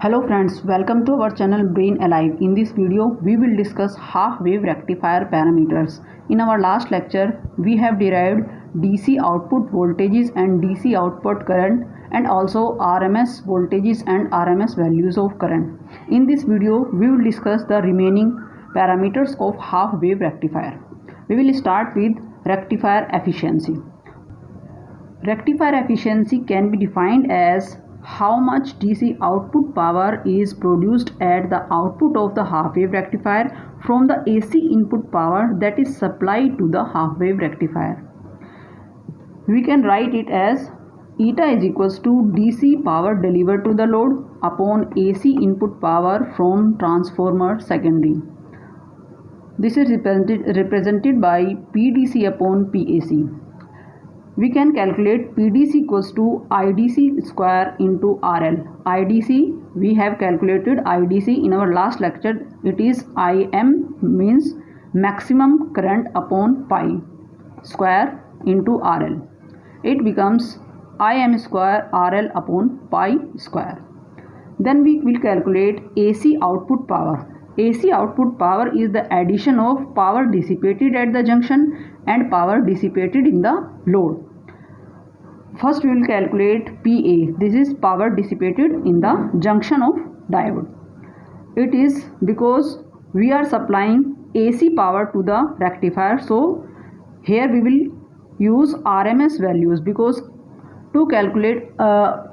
Hello friends, welcome to our channel Brain Alive. In this video, we will discuss half-wave rectifier parameters. In our last lecture, we have derived DC output voltages and DC output current and also RMS voltages and RMS values of current. In this video, we will discuss the remaining parameters of half-wave rectifier. We will start with rectifier efficiency. Rectifier efficiency can be defined as how much DC output power is produced at the output of the half-wave rectifier from the AC input power that is supplied to the half-wave rectifier. We can write it as eta is equals to DC power delivered to the load upon AC input power from transformer secondary. This is represented by PDC upon PAC. We can calculate PDC equals to IDC square into RL. IDC, we have calculated IDC in our last lecture. It is IM means maximum current upon pi square into RL. It becomes IM square RL upon pi square. Then we will calculate AC output power. AC output power is the addition of power dissipated at the junction and power dissipated in the load. First we will calculate PA. This is power dissipated in the junction of diode. It is because we are supplying AC power to the rectifier, so here we will use RMS values, because to calculate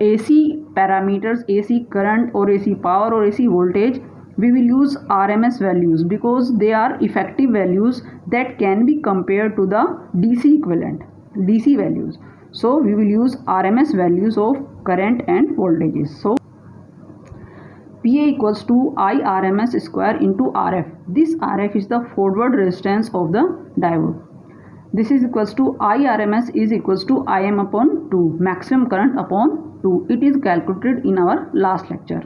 AC parameters, AC current or AC power or AC voltage, we will use RMS values because they are effective values that can be compared to the DC equivalent, DC values. So we will use RMS values of current and voltages. So PA equals to IRMS square into RF. This RF is the forward resistance of the diode. This is equals to IRMS is equals to IM upon 2, maximum current upon 2. It is calculated in our last lecture.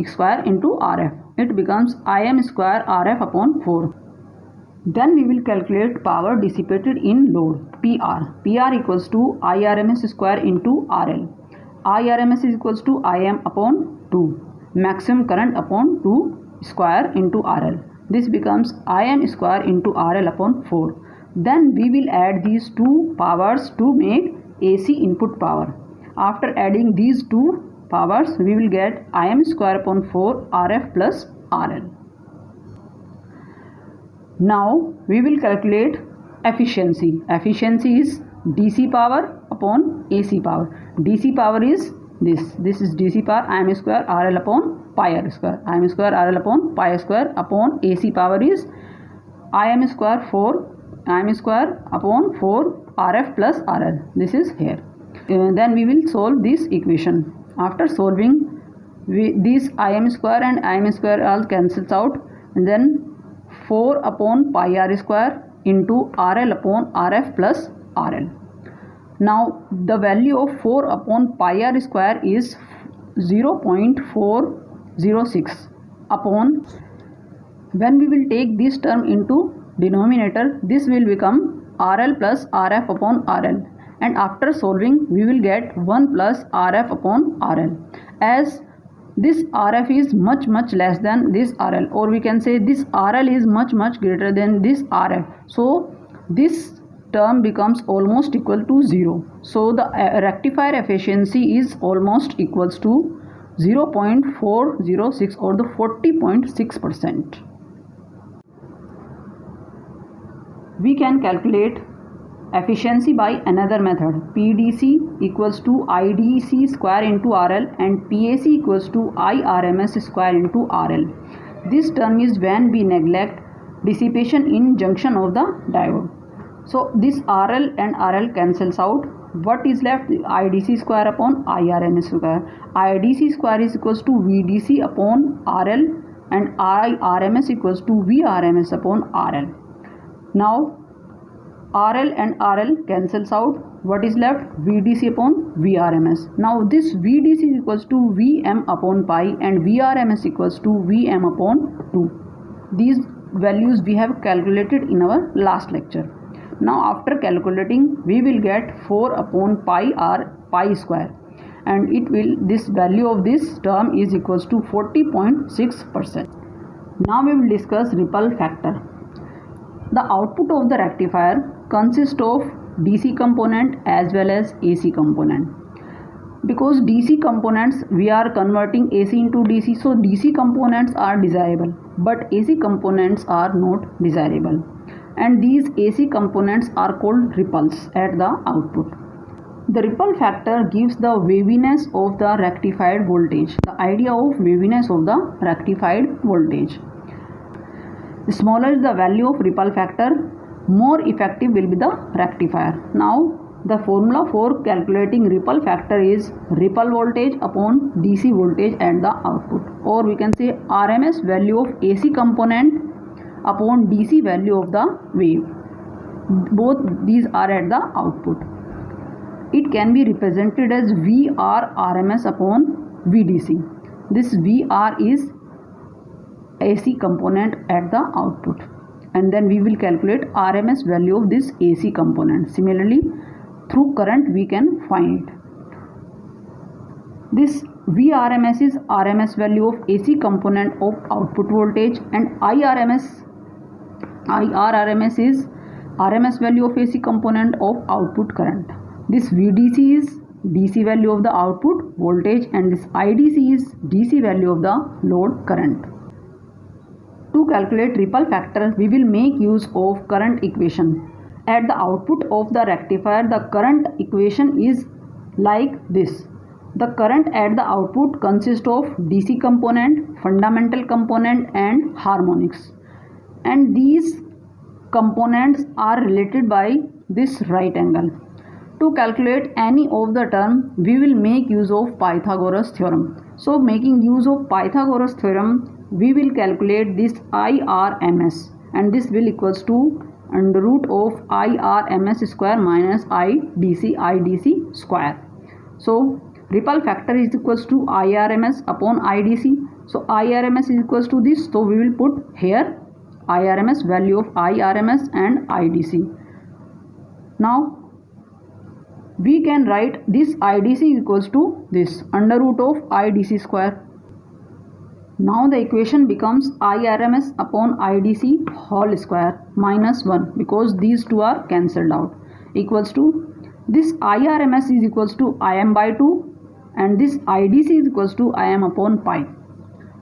Square into RF. It becomes IM square RF upon 4. Then we will calculate power dissipated in load, PR. PR equals to IRMS square into RL. IRMS is equals to IM upon 2. Maximum current upon 2 square into RL. This becomes IM square into RL upon 4. Then we will add these two powers to make AC input power. After adding these two powers, we will get IM square upon 4 RF plus RL. Now we will calculate efficiency. Efficiency is DC power upon AC power. DC power is this. This is DC power IM square RL upon pi r square. IM square RL upon pi square upon AC power is IM square 4 IM square upon 4 RF plus RL. This is here. Then we will solve this equation. After solving, this IM square and IM square all cancels out, and then 4 upon pi r square into RL upon RF plus RL. Now the value of 4 upon pi r square is 0.406 upon, when we will take this term into denominator, this will become RL plus RF upon RL, and after solving we will get 1 plus RF upon RL. As this RF is much less than this RL, or we can say this RL is much greater than this RF, so this term becomes almost equal to 0. So the rectifier efficiency is almost equals to 0.406 or the 40.6%. We can calculate efficiency by another method. PDC equals to IDC square into RL and PAC equals to IRMS square into RL. This term is when we neglect dissipation in junction of the diode. So this RL and RL cancels out. What is left? IDC square upon IRMS square. IDC square is equals to VDC upon RL and IRMS equals to VRMS upon RL. Now RL and RL cancels out. What is left? VDC upon VRMS. Now this VDC is equals to Vm upon pi and VRMS equals to Vm upon 2. These values we have calculated in our last lecture. Now after calculating, we will get 4 upon pi r pi square, and this value of this term is equals to 40.6%. Now we will discuss ripple factor. The output of the rectifier consists of DC component as well as AC component. Because DC components we are converting AC into DC, so DC components are desirable but AC components are not desirable, and these AC components are called ripples at the output. The ripple factor gives the waviness of the rectified voltage. The idea of waviness of the rectified voltage. The smaller is the value of ripple factor, more effective will be the rectifier. Now the formula for calculating ripple factor is ripple voltage upon DC voltage at the output, or we can say RMS value of AC component upon DC value of the wave. Both these are at the output. It can be represented as VR RMS upon VDC. This VR is AC component at the output, and then we will calculate RMS value of this AC component. Similarly, through current we can find it. This VRMS is RMS value of AC component of output voltage, and IRMS is RMS value of AC component of output current. This VDC is DC value of the output voltage, and this IDC is DC value of the load current. To calculate ripple factor, we will make use of current equation. At the output of the rectifier, the current equation is like this. The current at the output consists of DC component, fundamental component and harmonics. And these components are related by this right angle. To calculate any of the term, we will make use of Pythagoras theorem. So making use of Pythagoras theorem, we will calculate this IRMS, and this will equals to under root of IRMS square minus IDC square. So ripple factor is equals to IRMS upon IDC. So IRMS is equals to this, so we will put here IRMS value of IRMS and IDC. Now we can write this IDC equals to this under root of IDC square. Now the equation becomes IRMS upon IDC whole square minus 1, because these two are cancelled out, equals to this IRMS is equals to Im by 2, and this IDC is equals to Im upon pi.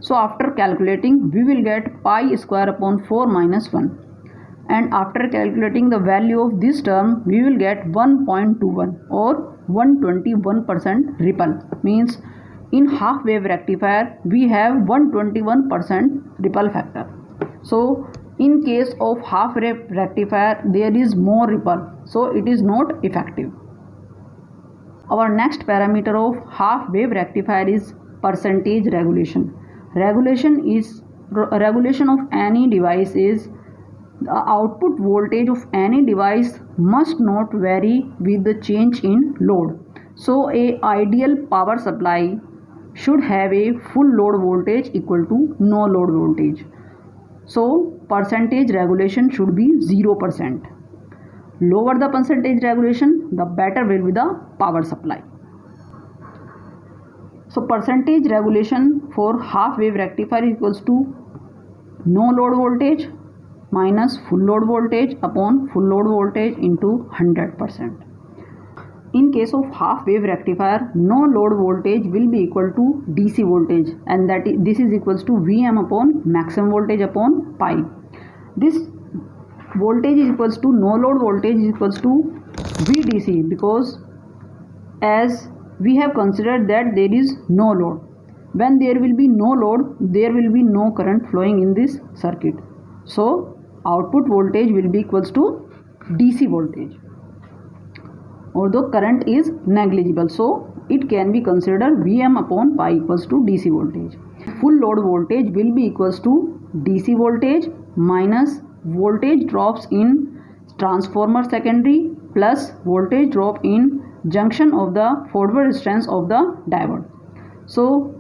So after calculating, we will get pi square upon 4 minus 1, and after calculating the value of this term, we will get 1.21 or 121% ripple. Means in half wave rectifier we have 121% ripple factor. So in case of half wave rectifier there is more ripple, so it is not effective. Our next parameter of half wave rectifier is percentage regulation. Regulation of any device is the output voltage of any device must not vary with the change in load. So a ideal power supply should have a full load voltage equal to no load voltage. So percentage regulation should be 0%. Lower the percentage regulation, the better will be the power supply. So percentage regulation for half wave rectifier equals to no load voltage minus full load voltage upon full load voltage into 100%. In case of half wave rectifier, no load voltage will be equal to DC voltage, and this is equals to Vm upon maximum voltage upon pi. This voltage is equals to no load voltage is equals to VDC, because as we have considered that there is no load. When there will be no load, there will be no current flowing in this circuit. So output voltage will be equals to DC voltage. Although current is negligible, so it can be considered Vm upon pi equals to DC voltage. Full load voltage will be equals to DC voltage minus voltage drops in transformer secondary plus voltage drop in junction of the forward resistance of the diode. So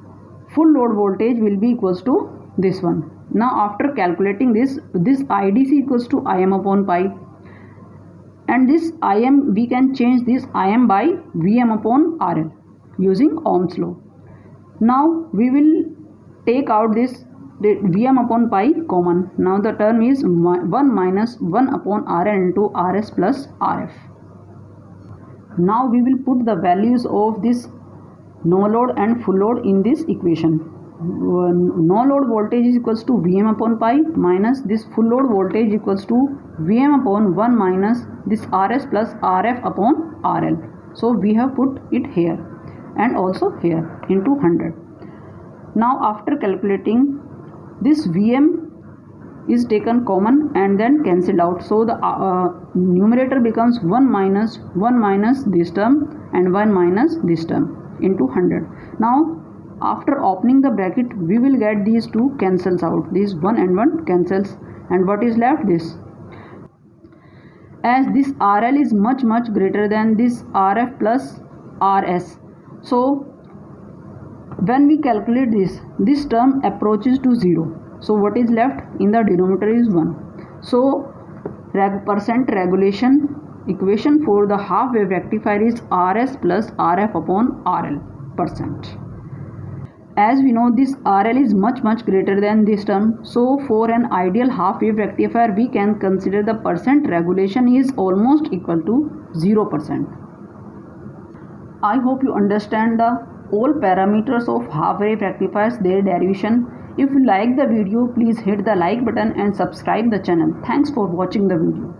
full load voltage will be equals to this one. Now after calculating this IDC equals to Im upon pi, and this Im we can change this Im by Vm upon RL. using Ohm's law. Now we will take out this Vm upon pi common. Now the term is 1 minus 1 upon Rn into Rs plus Rf. Now we will put the values of this no load and full load in this equation. No load voltage is equals to Vm upon pi minus this full load voltage equals to Vm upon 1 minus this Rs plus Rf upon Rl. So we have put it here and also here into 100. Now after calculating, this Vm is taken common and then cancelled out. So the numerator becomes 1 minus this term and 1 minus this term into 100. Now after opening the bracket, we will get these two cancels out. This 1 and 1 cancels, and what is left? This. As this RL is much greater than this RF plus RS, so when we calculate this term approaches to 0. So what is left in the denominator is 1. So percent regulation equation for the half wave rectifier is Rs plus Rf upon RL percent. As we know, this RL is much greater than this term. So for an ideal half wave rectifier, we can consider the percent regulation is almost equal to 0%. I hope you understand the all parameters of half wave rectifiers, their derivation. If you like the video, please hit the like button and subscribe the channel. Thanks for watching the video.